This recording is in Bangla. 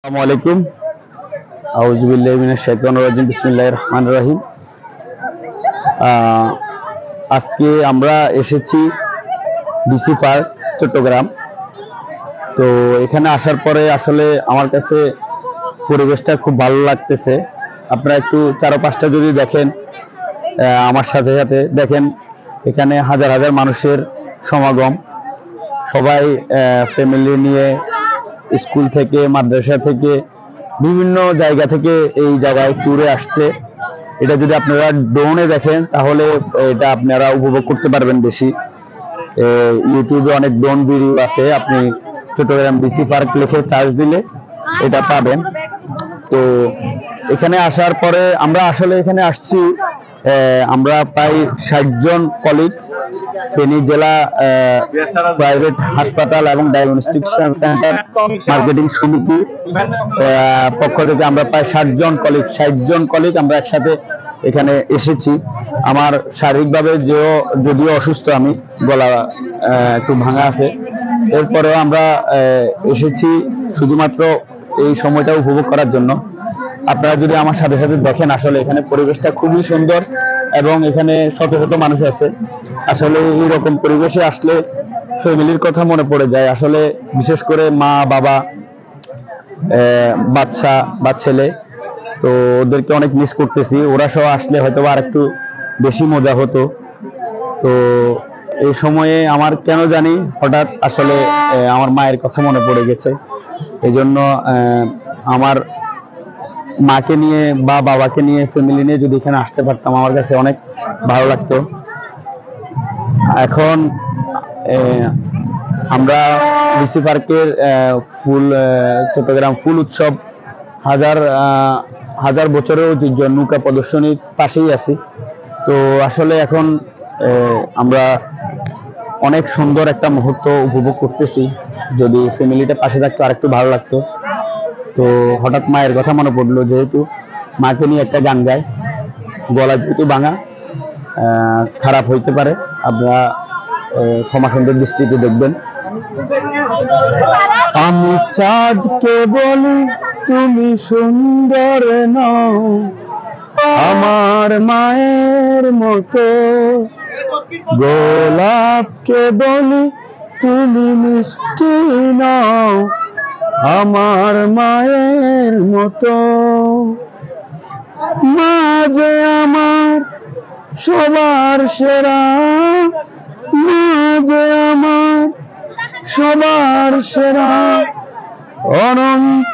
আসসালামু আলাইকুম। আউযু বিল্লাহি মিনাশ শাইতানির রাজিম। বিসমিল্লাহির রহমানির রহিম। আজকে আমরা এসেছি ডিসি পার্ক চট্টগ্রাম। তো এখানে আসার পরে আসলে আমার কাছে পরিবেশটা খুব ভালো লাগতেছে। আপনারা একটু চারপাশটা যদি দেখেন, আমার সাথে সাথে দেখেন, এখানে হাজার হাজার মানুষের সমাগম। সবাই ফ্যামিলি নিয়ে স্কুল থেকে, মাদ্রাসা থেকে, বিভিন্ন জায়গা থেকে এই জায়গায় ট্যুরে আসছে। এটা যদি আপনারা ড্রোনে দেখেন তাহলে এটা আপনারা উপভোগ করতে পারবেন বেশি। ইউটিউবে অনেক ড্রোন ভিডিও আছে, আপনি চট্টগ্রাম ডিসি পার্ক লিখে সার্চ দিলে এটা পাবেন। তো এখানে আসার পরে আমরা আসলে এখানে আসছি, আমরা প্রায় 60 জন কলিগ ফেনী জেলা প্রাইভেট হাসপাতাল এবং ডায়াগনস্টিক সেন্টার মার্কেটিং সমিতি পক্ষ থেকে আমরা প্রায় 60 জন কলিগ আমরা একসাথে এখানে এসেছি। আমার শারীরিকভাবে যদিও অসুস্থ, আমি গলা একটু ভাঙা আছে, এরপরেও আমরা এসেছি শুধুমাত্র এই সময়টা উপভোগ করার জন্য। আপনারা যদি আমার সাথে সাথে দেখেন, আসলে এখানে পরিবেশটা খুবই সুন্দর এবং এখানে শত শত মানুষ আছে। আসলে এইরকম পরিবেশে আসলে ফ্যামিলির কথা মনে পড়ে যায়। আসলে বিশেষ করে মা, বাবা, বাচ্চা বা ছেলে, তো ওদেরকে অনেক মিস করতেছি। ওরা সহ আসলে হয়তো আর একটু বেশি মজা হতো। তো এই সময়ে আমার কেন জানি হঠাৎ আসলে আমার মায়ের কথা মনে পড়ে গেছে। এই জন্য আমার মাকে নিয়ে বা বাবাকে নিয়ে, ফ্যামিলি নিয়ে যদি এখানে আসতে পারতাম, আমার কাছে অনেক ভালো লাগতো। এখন আমরা ডিসি পার্কের চট্টগ্রাম ফুল উৎসব হাজার বছরের ঐতিহ্য নৌকা প্রদর্শনীর পাশেই আছি। তো আসলে এখন আমরা অনেক সুন্দর একটা মুহূর্ত উপভোগ করতেছি। যদি ফ্যামিলিটা পাশে থাকতো আর একটু ভালো লাগতো। তো হঠাৎ মায়ের কথা মনে পড়লো, যেহেতু মাকে নিয়ে একটা গান গায়, গলা যেহেতু ভাঙা, খারাপ হইতে পারে, আপনারা ক্ষমা সুন্দর দৃষ্টিতে দেখবেন। আমি চাঁদকে বলি তুমি সুন্দর নও, আমার মায়ের মতো। গোলাপকে বলি তুমি মিষ্টি নও, আমার মায়ের মতো। মা যে আমার সবার সেরা, মা যে আমার সবার সেরা, অনন্ত